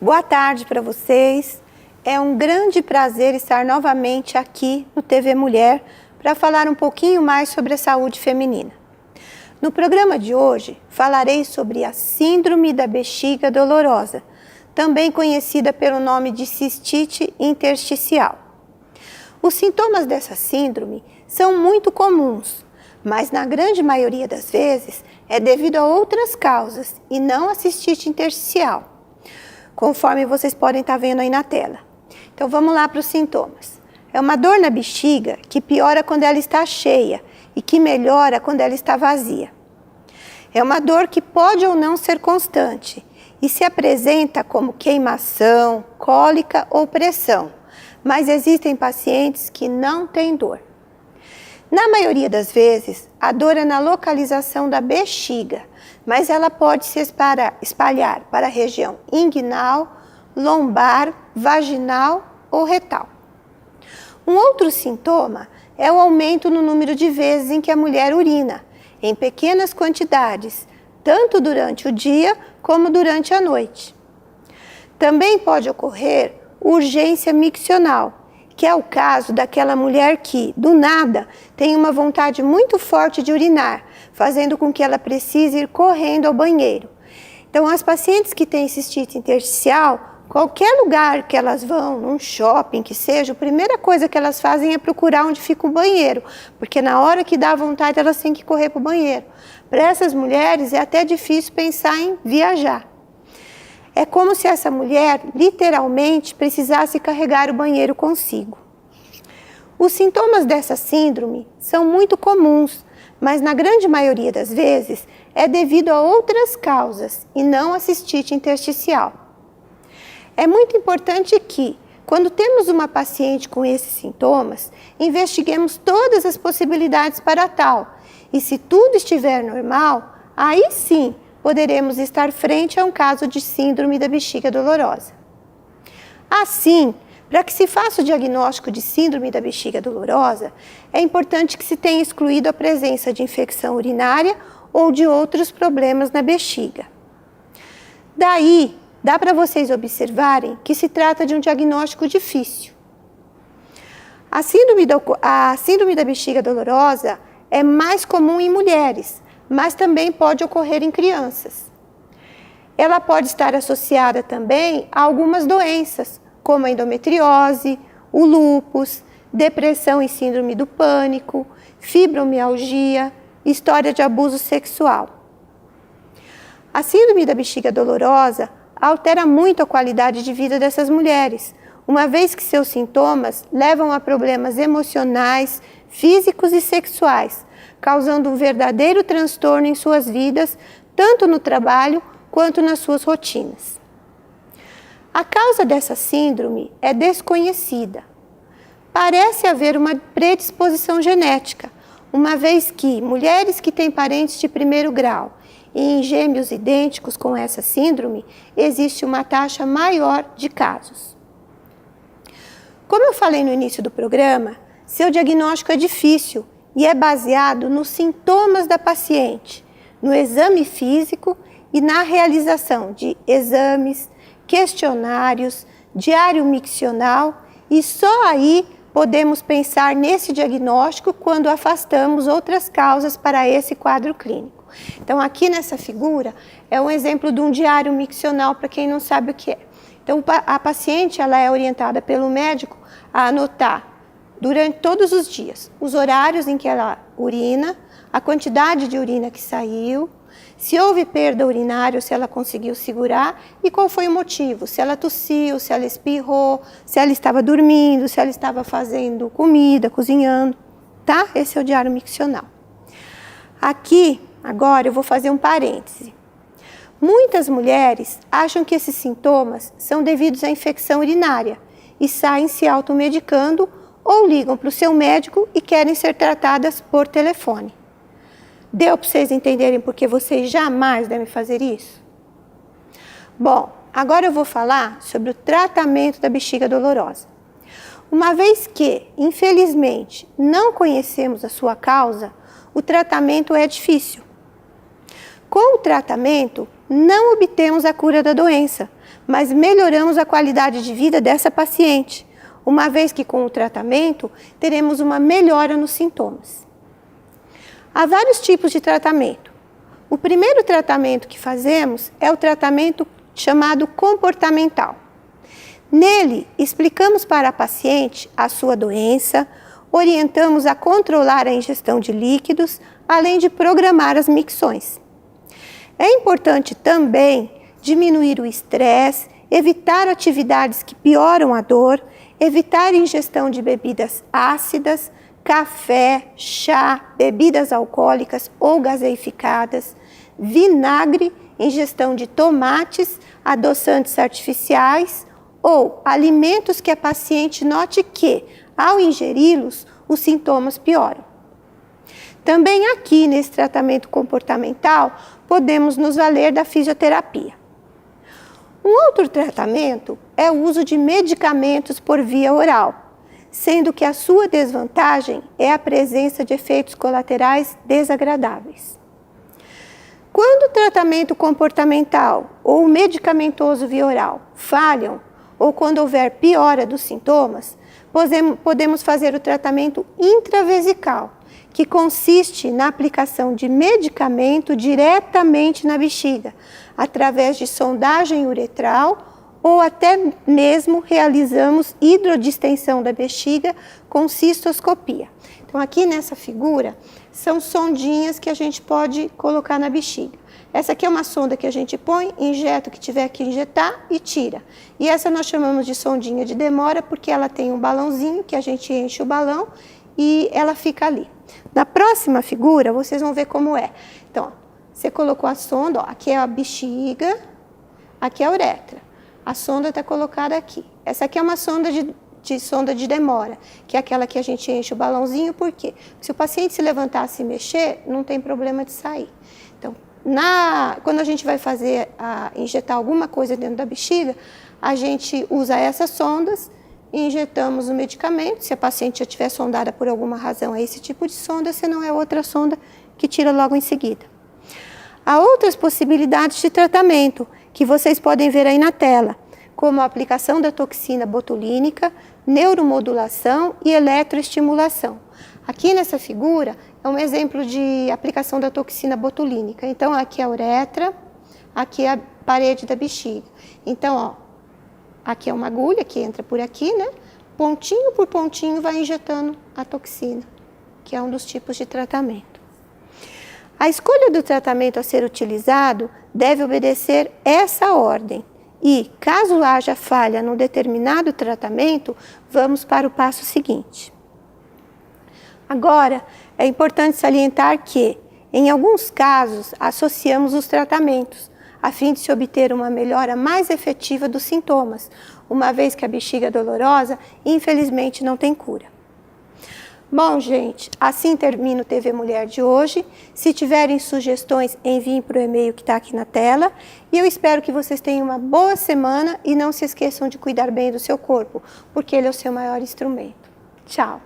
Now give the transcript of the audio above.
Boa tarde para vocês. É um grande prazer estar novamente aqui no TV Mulher para falar um pouquinho mais sobre a saúde feminina. No programa de hoje, falarei sobre a síndrome da bexiga dolorosa, também conhecida pelo nome de cistite intersticial. Os sintomas dessa síndrome são muito comuns, mas na grande maioria das vezes é devido a outras causas e não a cistite intersticial, conforme vocês podem estar vendo aí na tela. Então vamos lá para os sintomas. É uma dor na bexiga que piora quando ela está cheia e que melhora quando ela está vazia. É uma dor que pode ou não ser constante e se apresenta como queimação, cólica ou pressão, mas existem pacientes que não têm dor. Na maioria das vezes, a dor é na localização da bexiga, mas ela pode se espalhar para a região inguinal, lombar, vaginal ou retal. Um outro sintoma é o aumento no número de vezes em que a mulher urina, em pequenas quantidades, tanto durante o dia como durante a noite. Também pode ocorrer urgência miccional, que é o caso daquela mulher que, do nada, tem uma vontade muito forte de urinar, fazendo com que ela precise ir correndo ao banheiro. Então, as pacientes que têm cistite intersticial, qualquer lugar que elas vão, num shopping que seja, a primeira coisa que elas fazem é procurar onde fica o banheiro, porque na hora que dá vontade elas têm que correr para o banheiro. Para essas mulheres é até difícil pensar em viajar. É como se essa mulher, literalmente, precisasse carregar o banheiro consigo. Os sintomas dessa síndrome são muito comuns, mas na grande maioria das vezes é devido a outras causas e não a cistite intersticial. É muito importante que, quando temos uma paciente com esses sintomas, investiguemos todas as possibilidades para tal. E se tudo estiver normal, aí sim poderemos estar frente a um caso de síndrome da bexiga dolorosa. Assim, para que se faça o diagnóstico de síndrome da bexiga dolorosa, é importante que se tenha excluído a presença de infecção urinária ou de outros problemas na bexiga. Daí, dá para vocês observarem que se trata de um diagnóstico difícil. A síndrome da bexiga dolorosa é mais comum em mulheres, mas também pode ocorrer em crianças. Ela pode estar associada também a algumas doenças, como a endometriose, o lúpus, depressão e síndrome do pânico, fibromialgia, história de abuso sexual. A síndrome da bexiga dolorosa altera muito a qualidade de vida dessas mulheres, uma vez que seus sintomas levam a problemas emocionais, físicos e sexuais, causando um verdadeiro transtorno em suas vidas, tanto no trabalho quanto nas suas rotinas. A causa dessa síndrome é desconhecida. Parece haver uma predisposição genética, uma vez que mulheres que têm parentes de primeiro grau e em gêmeos idênticos com essa síndrome, existe uma taxa maior de casos. Como eu falei no início do programa, seu diagnóstico é difícil e é baseado nos sintomas da paciente, no exame físico e na realização de exames, questionários, diário miccional, e só aí podemos pensar nesse diagnóstico quando afastamos outras causas para esse quadro clínico. Então, aqui nessa figura é um exemplo de um diário miccional para quem não sabe o que é. Então, a paciente ela é orientada pelo médico a anotar durante todos os dias os horários em que ela urina, a quantidade de urina que saiu, se houve perda urinária, se ela conseguiu segurar e qual foi o motivo, se ela tossiu, se ela espirrou, se ela estava dormindo, se ela estava fazendo comida, cozinhando, tá? Esse é o diário miccional. Aqui, agora, eu vou fazer um parêntese. Muitas mulheres acham que esses sintomas são devidos à infecção urinária e saem se automedicando ou ligam para o seu médico e querem ser tratadas por telefone. Deu para vocês entenderem por que vocês jamais devem fazer isso? Bom, agora eu vou falar sobre o tratamento da bexiga dolorosa. Uma vez que, infelizmente, não conhecemos a sua causa, o tratamento é difícil. Com o tratamento, não obtemos a cura da doença, mas melhoramos a qualidade de vida dessa paciente, uma vez que com o tratamento teremos uma melhora nos sintomas. Há vários tipos de tratamento. O primeiro tratamento que fazemos é o tratamento chamado comportamental. Nele, explicamos para a paciente a sua doença, orientamos a controlar a ingestão de líquidos, além de programar as micções. É importante também diminuir o estresse, evitar atividades que pioram a dor, evitar ingestão de bebidas ácidas, café, chá, bebidas alcoólicas ou gaseificadas, vinagre, ingestão de tomates, adoçantes artificiais ou alimentos que a paciente note que, ao ingeri-los, os sintomas pioram. Também aqui nesse tratamento comportamental, podemos nos valer da fisioterapia. Um outro tratamento é o uso de medicamentos por via oral, sendo que a sua desvantagem é a presença de efeitos colaterais desagradáveis. Quando o tratamento comportamental ou medicamentoso via oral falham, ou quando houver piora dos sintomas, podemos fazer o tratamento intravesical, que consiste na aplicação de medicamento diretamente na bexiga, através de sondagem uretral ou até mesmo realizamos hidrodistensão da bexiga com cistoscopia. Então aqui nessa figura são sondinhas que a gente pode colocar na bexiga. Essa aqui é uma sonda que a gente põe, injeta o que tiver que injetar e tira. E essa nós chamamos de sondinha de demora porque ela tem um balãozinho que a gente enche o balão e ela fica ali. Na próxima figura vocês vão ver como é. Então, ó, você colocou a sonda, ó, aqui é a bexiga, aqui é a uretra. A sonda está colocada aqui. Essa aqui é uma sonda sonda de demora, que é aquela que a gente enche o balãozinho, por quê? Se o paciente se levantar e mexer, não tem problema de sair. Então, quando a gente vai injetar alguma coisa dentro da bexiga, a gente usa essas sondas e injetamos o medicamento. Se a paciente já estiver sondada por alguma razão, é esse tipo de sonda, senão é outra sonda que tira logo em seguida. Há outras possibilidades de tratamento que vocês podem ver aí na tela, como a aplicação da toxina botulínica, neuromodulação e eletroestimulação. Aqui nessa figura é um exemplo de aplicação da toxina botulínica. Então, aqui é a uretra, aqui é a parede da bexiga. Então, ó, aqui é uma agulha que entra por aqui, né? Pontinho por pontinho vai injetando a toxina, que é um dos tipos de tratamento. A escolha do tratamento a ser utilizado deve obedecer essa ordem. E, caso haja falha num determinado tratamento, vamos para o passo seguinte. Agora, é importante salientar que, em alguns casos, associamos os tratamentos, a fim de se obter uma melhora mais efetiva dos sintomas, uma vez que a bexiga dolorosa, infelizmente, não tem cura. Bom, gente, assim termina o TV Mulher de hoje. Se tiverem sugestões, enviem para o e-mail que está aqui na tela. E eu espero que vocês tenham uma boa semana e não se esqueçam de cuidar bem do seu corpo, porque ele é o seu maior instrumento. Tchau!